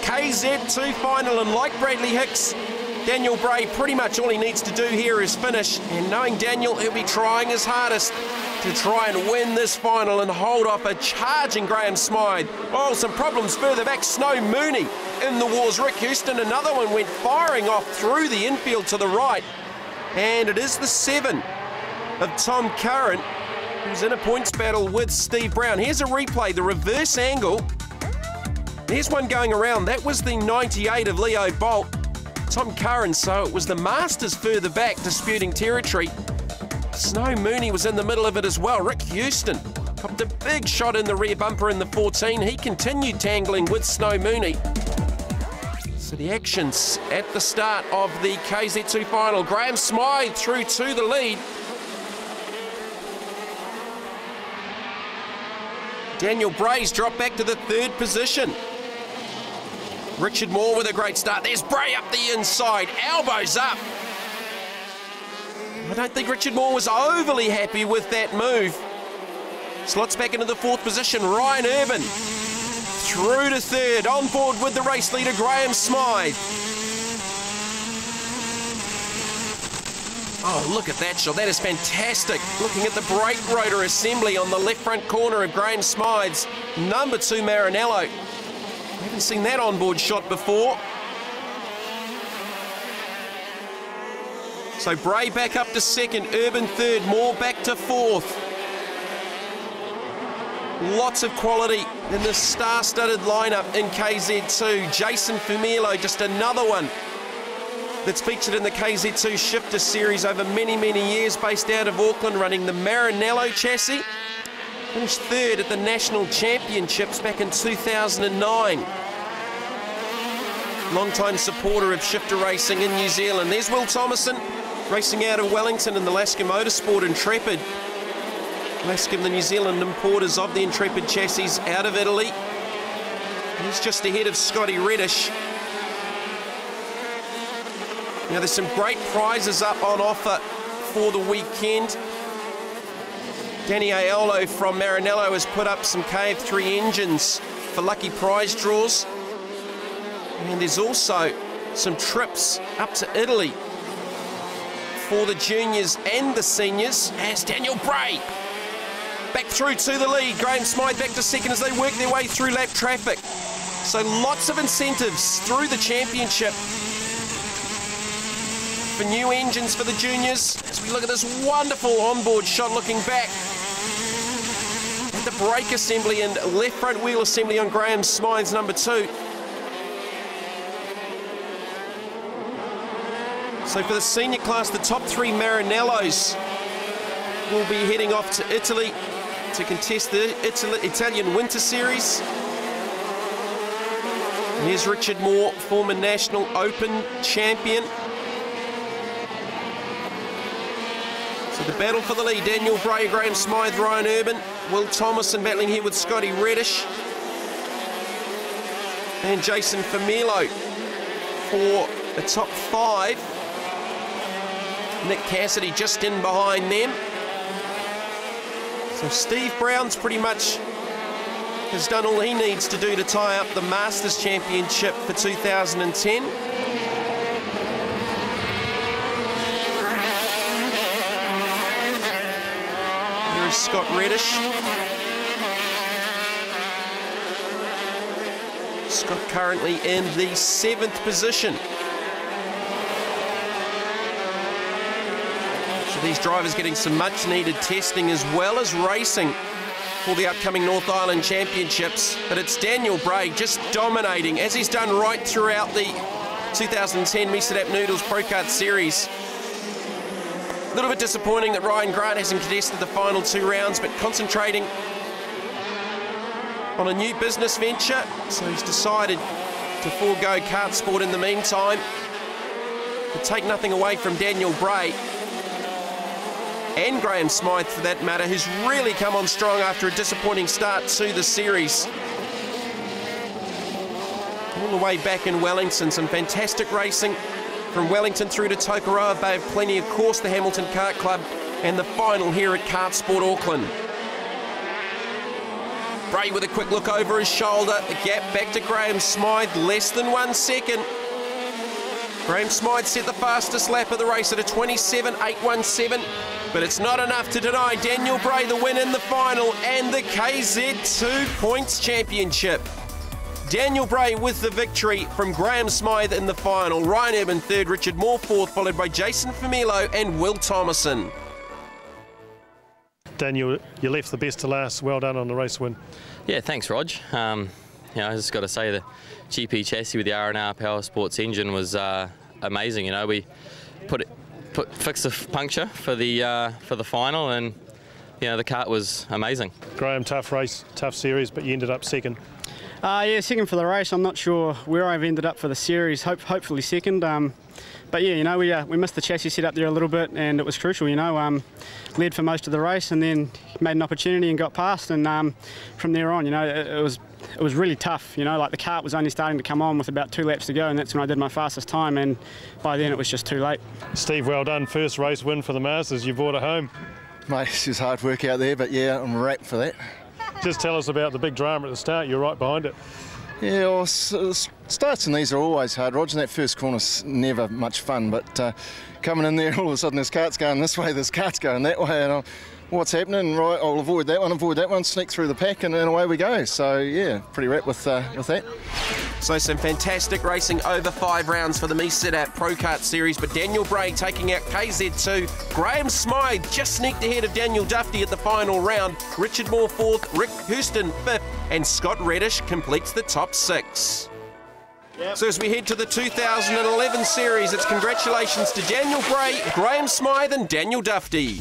KZ2 final, and like Bradley Hicks, Daniel Bray, pretty much all he needs to do here is finish, and knowing Daniel, he'll be trying his hardest to try and win this final and hold off a charging Graham Smythe. Oh, some problems further back. Snow Mooney in the wars. Rick Houston, another one, went firing off through the infield to the right, and it is the 7 of Tom Curran, who's in a points battle with Steve Brown. Here's a replay, the reverse angle. There's one going around. That was the 98 of Leo Bolt. Tom Curran, so it was the Masters further back disputing territory. Snow Mooney was in the middle of it as well. Rick Houston copped a big shot in the rear bumper in the 14. He continued tangling with Snow Mooney. So the actions at the start of the KZ2 final. Graham Smythe through to the lead. Daniel Bray's dropped back to the 3rd position. Richard Moore with a great start. There's Bray up the inside, elbows up. I don't think Richard Moore was overly happy with that move. Slots back into the 4th position. Ryan Urban through to 3rd, on board with the race leader Graham Smythe. Oh, look at that shot. That is fantastic. Looking at the brake rotor assembly on the left front corner of Graham Smythe's number 2 Maranello. We haven't seen that onboard shot before. So Bray back up to 2nd, Urban 3rd, Moore back to 4th. Lots of quality in the star-studded lineup in KZ2. Jason Fumilo, just another one that's featured in the KZ2 Shifter Series over many, many years, based out of Auckland, running the Maranello chassis. Finished 3rd at the National Championships back in 2009. Long-time supporter of shifter racing in New Zealand. There's Will Thomason, racing out of Wellington in the Lascaux Motorsport Intrepid. Lascaux, the New Zealand importers of the Intrepid chassis out of Italy. He's just ahead of Scotty Reddish. Now there's some great prizes up on offer for the weekend. Danny Aiello from Maranello has put up some KF3 engines for lucky prize draws. And there's also some trips up to Italy for the juniors and the seniors, as Daniel Bray back through to the lead. Graham Smythe back to 2nd as they work their way through lap traffic. So lots of incentives through the championship for new engines for the juniors. As we look at this wonderful onboard shot looking back at the brake assembly and left front wheel assembly on Graham Smythe's number 2. So for the senior class, the top 3 Maranellos will be heading off to Italy to contest the Italian Winter Series. And here's Richard Moore, former National Open champion. So the battle for the lead, Daniel Bray, Graham Smythe, Ryan Urban, Will Thomason battling here with Scotty Reddish, and Jason Fumilo for the top 5. Nick Cassidy just in behind them. So Steve Brown's pretty much has done all he needs to do to tie up the Masters Championship for 2010. Here is Scott Reddish. Scott currently in the 7th position. So these drivers getting some much needed testing as well as racing for the upcoming North Island Championships. But it's Daniel Bray just dominating, as he's done right throughout the 2010 Mesadap Noodles Pro-Kart Series. A little bit disappointing that Ryan Grant hasn't contested the final 2 rounds, but concentrating on a new business venture. So he's decided to forego kart sport in the meantime. To take nothing away from Daniel Bray, and Graham Smythe for that matter, who's really come on strong after a disappointing start to the series. All the way back in Wellington, some fantastic racing from Wellington through to Tokoroa Bay of Plenty, of course the Hamilton Kart Club, and the final here at Kart Sport Auckland. Bray with a quick look over his shoulder. The gap back to Graham Smythe, less than 1 second. Graham Smythe set the fastest lap of the race at a 27.817, but it's not enough to deny Daniel Bray the win in the final and the KZ2 Points Championship. Daniel Bray with the victory from Graham Smythe in the final. Ryan Urban third, Richard Moore fourth, followed by Jason Familo and Will Thomason. Daniel, you left the best to last. Well done on the race win. Yeah, thanks, Rog. I just got to say the GP chassis with the R&R Power Sports engine was amazing. We fixed the puncture for the final, and the kart was amazing. Graham, tough race, tough series, but you ended up second. Yeah, second for the race. I'm not sure where I've ended up for the series. Hopefully second. But yeah, we missed the chassis set up there a little bit, and it was crucial. Led for most of the race, and then made an opportunity and got past. And from there on, it was really tough. Like the kart was only starting to come on with about 2 laps to go, and that's when I did my fastest time. And by then, it was just too late. Steve, well done. First race win for the Masters. You brought it home. Mate, it's just hard work out there, but yeah, I'm wrapped for that. Just tell us about the big drama at the start. You're right behind it. Yeah, well, starts in these are always hard, Roger, and that first corner's never much fun, but coming in there, all of a sudden this kart's going this way, this kart's going that way, and what's happening? Right, I'll avoid that one, sneak through the pack, and away we go. So yeah, pretty wrapped with that. So some fantastic racing over 5 rounds for the Mesedat Pro-Kart Series, but Daniel Bray taking out KZ2. Graham Smythe just sneaked ahead of Daniel Duffy at the final round. Richard Moore fourth, Rick Houston fifth, and Scott Reddish completes the top 6. Yep. So as we head to the 2011 series, it's congratulations to Daniel Bray, Graham Smythe and Daniel Duffy.